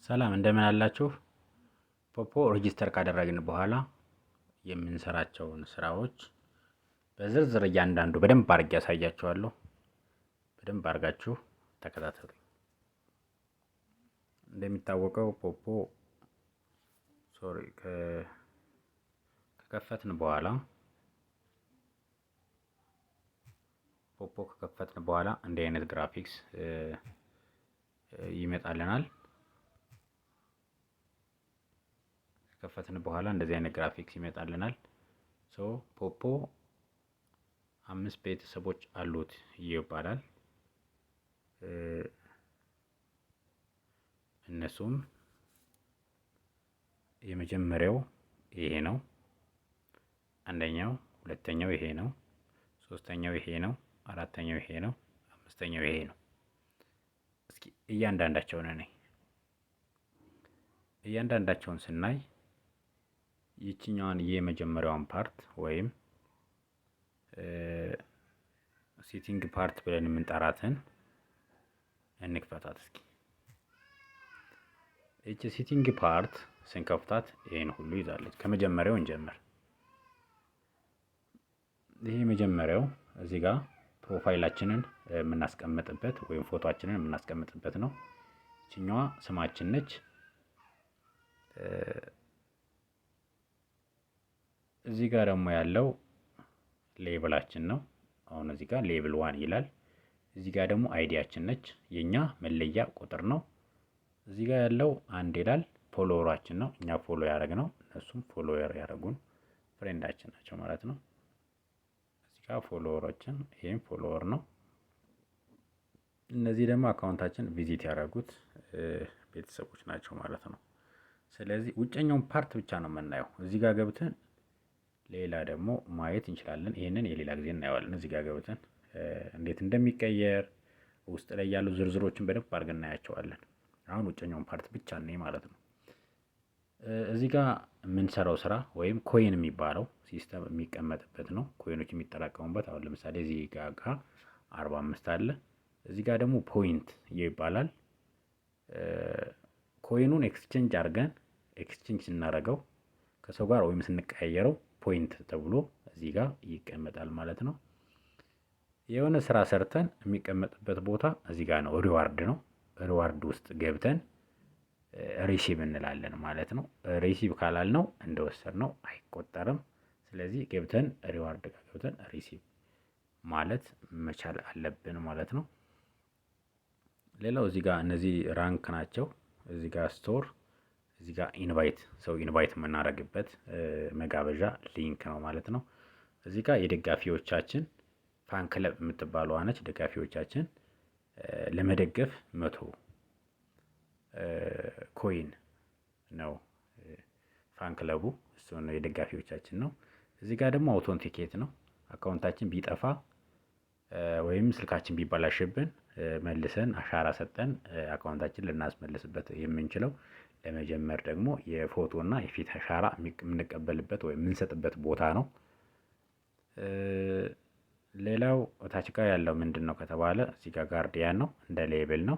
ሰላም እንደምን አላችሁ? ፖፖ ሬጂስተር ካደረግን በኋላ የምንሰራቸውን ስራዎች በዝርዝር እያንዳንዱ በደንብ አድርጌ ያሳያችኋለሁ። በደንብ አድርጋችሁ ተከታተሉ። እንደሚታወቀው ፖፖ ከከፈትን በኋላ እንዲህ አይነት ግራፊክስ ይመጣልናል። ከከፈትን በኋላ እንደዚህ አይነት ግራፊክስ ይመጣልናል። ፖፖ 5 ቤተሰቦች አሉት ይባላል። እነሱም የመጀመሪያው ይሄ ነው፣ አንደኛው፣ ሁለተኛው ይሄ ነው፣ ሶስተኛው ይሄ ነው፣ አራተኛው ይሄ ነው፣ አምስተኛው ይሄ ነው። እስኪ እያንዳንዳቸውን ስናይ ይችኛዋን የመጀመሪያዋን ፓርት ወይም ሴቲንግ ፓርት ብለን የምንጠራትን እንክፈታት እስኪ። እቺ ሴቲንግ ፓርት ስንከፍታት ይሄን ሁሉ ይዛለች። ከመጀመሪያው እንጀምር። ይሄ መጀመሪያው እዚህ ጋር ፕሮፋይላችንን የምናስቀምጥበት ወይም ፎቶአችንን የምናስቀምጥበት ነው። እቺኛዋ ስማችን ነች። እዚህ ጋር ደግሞ ያለው ሌብላችን ነው። አሁን እዚህ ጋር ሌብል 1 ይላል። እዚህ ጋር ደግሞ አይዲያችን ነች፣ የኛ መለያ ቁጥር ነው። እዚህ ጋር ያለው 1 ይላል፣ ፎሎወራችን ነው። እኛ ፎሎ ያደረግነው እነሱም ፎሎወር ያደረጉን ፍሬንዳችን ናቸው ማለት ነው። እዚህ ጋር ፎሎወራችን፣ ይሄም ፎሎወር ነው። እነዚህ ደግሞ አካውንታችን ቪዚት ያደረጉት ቤተሰቦች ናቸው ማለት ነው። ስለዚህ ውጨኛውን ፓርት ብቻ ነው የምናየው። እዚህ ጋር ገብተን ሌላ ደግሞ ማየት እንችላለን። ይሄንን የሌላ ጊዜ እናየዋለን። እዚህ ጋር ገብተን እንዴት እንደሚቀየር ውስጥ ላይ ያሉ ዝርዝሮችን በደንብ አድርገን እናያቸዋለን። አሁን ውጨኛውን ፓርት ብቻ ነው ማለት ነው። እዚህ ጋር የምንሰራው ስራ ወይም ኮይን የሚባለው ሲስተም የሚቀመጥበት ነው። ኮይኖች የሚጠራቀሙበት። አሁን ለምሳሌ እዚህ ጋር 45 አለ። እዚህ ጋር ደግሞ ፖይንት ይባላል። ኮይኑን ኤክስቼንጅ አድርገን ኤክስቼንጅ ስናደርገው ከሰው ጋር ወይም ስንቀያየረው ፖይንት ተብሎ እዚህ ጋር ይቀመጣል ማለት ነው። የሆነ ስራ ሰርተን የሚቀመጥበት ቦታ እዚህ ጋር ነው። ሪዋርድ ነው። ሪዋርድ ውስጥ ገብተን ሪሲቭ እንላለን ማለት ነው። ሪሲቭ ካላልነው እንደወሰድነው አይቆጠርም። ስለዚህ ገብተን ሪዋርድ ጋር ገብተን ሪሲቭ ማለት መቻል አለብን ማለት ነው። ሌላው እዚህ ጋር እነዚህ ራንክ ናቸው። እዚህ ጋር ስቶር፣ እዚህ ጋር ኢንቫይት፣ ሰው ኢንቫይት የምናደርግበት መጋበዣ ሊንክ ነው ማለት ነው። እዚህ ጋር የደጋፊዎቻችን ፋን ክለብ የምትባለው ነች። ደጋፊዎቻችን ለመደገፍ 100 ኮይን ነው ፋን ክለቡ፣ እሱ ነው የደጋፊዎቻችን ነው። እዚህ ጋር ደግሞ አውቶንቲኬት ነው። አካውንታችን ቢጠፋ ወይም ስልካችን ቢበላሽብን መልሰን አሻራ ሰጠን አካውንታችን ልናስመልስበት የምንችለው። ለመጀመር ደግሞ የፎቶና የፊት አሻራ የምንቀበልበት ወይም የምንሰጥበት ቦታ ነው። ሌላው ታች ጋር ያለው ምንድነው ከተባለ እዚህ ጋር ጋርዲያን ነው፣ እንደ ሌብል ነው።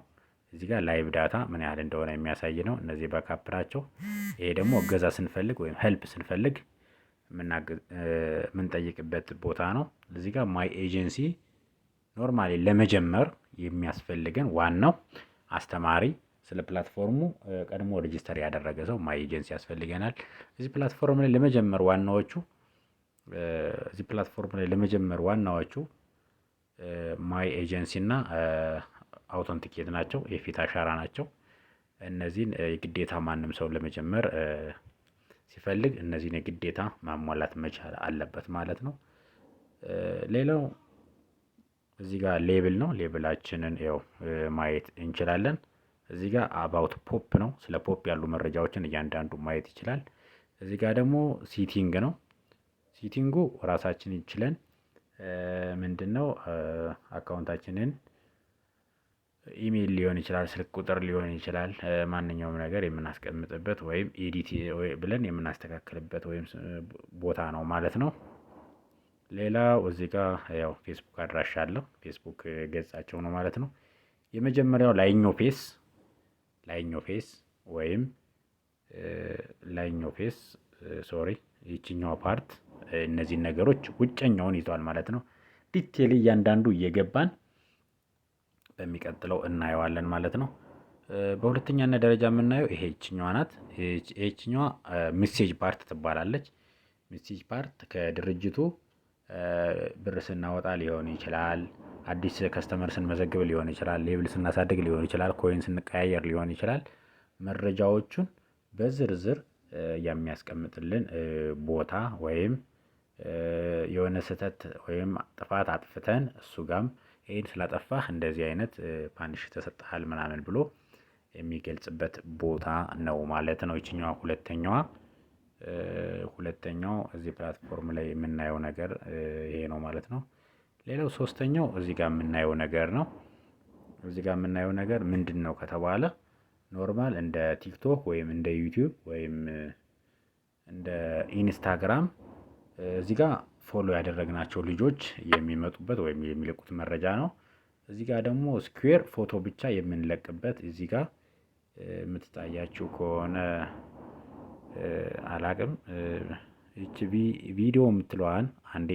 እዚህ ጋር ላይቭ ዳታ ምን ያህል እንደሆነ የሚያሳይ ነው። እነዚህ ባካፕ ናቸው። ይሄ ደግሞ እገዛ ስንፈልግ ወይም ሄልፕ ስንፈልግ የምንጠይቅበት ቦታ ነው። እዚህ ጋር ማይ ኤጀንሲ ኖርማሊ ለመጀመር የሚያስፈልገን ዋናው አስተማሪ ስለ ፕላትፎርሙ ቀድሞ ሬጂስተር ያደረገ ሰው ማይ ኤጀንሲ ያስፈልገናል። እዚህ ፕላትፎርም ላይ ለመጀመር ዋናዎቹ ማይ ኤጀንሲ እና አውቶንቲኬት ናቸው፣ የፊት አሻራ ናቸው። እነዚህን የግዴታ ማንም ሰው ለመጀመር ሲፈልግ እነዚህን የግዴታ ማሟላት መቻል አለበት ማለት ነው። ሌላው እዚህ ጋር ሌብል ነው። ሌብላችንን ያው ማየት እንችላለን። እዚህ ጋር አባውት ፖፕ ነው። ስለ ፖፕ ያሉ መረጃዎችን እያንዳንዱ ማየት ይችላል። እዚህ ጋር ደግሞ ሲቲንግ ነው። ሲቲንጉ ራሳችን ይችላል። ምንድነው አካውንታችንን ኢሜል ሊሆን ይችላል፣ ስልክ ቁጥር ሊሆን ይችላል፣ ማንኛውም ነገር የምናስቀምጥበት ወይም ኤዲት ብለን የምናስተካክልበት ወይም ቦታ ነው ማለት ነው። ሌላው እዚህ ጋር ያው ፌስቡክ አድራሻ አለው፣ ፌስቡክ ገጻቸው ነው ማለት ነው። የመጀመሪያው ላይኛው ፌስ ወይም ላይኛው ፌስ ሶሪ ይችኛዋ ፓርት እነዚህን ነገሮች ውጨኛውን ይዟል ማለት ነው። ዲቴል እያንዳንዱ እየገባን በሚቀጥለው እናየዋለን ማለት ነው። በሁለተኛነት ደረጃ የምናየው ይሄ ይችኛዋ ናት። ይችኛዋ ሚሴጅ ፓርት ትባላለች። ሚሴጅ ፓርት ከድርጅቱ ብር ስናወጣ ሊሆን ይችላል፣ አዲስ ከስተመር ስንመዘግብ ሊሆን ይችላል፣ ሌብል ስናሳድግ ሊሆን ይችላል፣ ኮይን ስንቀያየር ሊሆን ይችላል። መረጃዎቹን በዝርዝር የሚያስቀምጥልን ቦታ ወይም የሆነ ስህተት ወይም ጥፋት አጥፍተን እሱ ጋም ይሄን ስላጠፋህ እንደዚህ አይነት ፓኒሽ ተሰጥሃል ምናምን ብሎ የሚገልጽበት ቦታ ነው ማለት ነው። ይችኛዋ ሁለተኛው እዚህ ፕላትፎርም ላይ የምናየው ነገር ይሄ ነው ማለት ነው። ሌላው ሶስተኛው እዚህ ጋር የምናየው ነገር ነው። እዚህ ጋር የምናየው ነገር ምንድን ነው ከተባለ ኖርማል እንደ ቲክቶክ ወይም እንደ ዩቲዩብ ወይም እንደ ኢንስታግራም እዚህ ጋር ፎሎ ያደረግናቸው ልጆች የሚመጡበት ወይም የሚለቁት መረጃ ነው። እዚህ ጋር ደግሞ ስኩዌር ፎቶ ብቻ የምንለቅበት እዚህ ጋር የምትታያችሁ ከሆነ አላቅም። ይቺ ቪዲዮ የምትለዋን አንዴ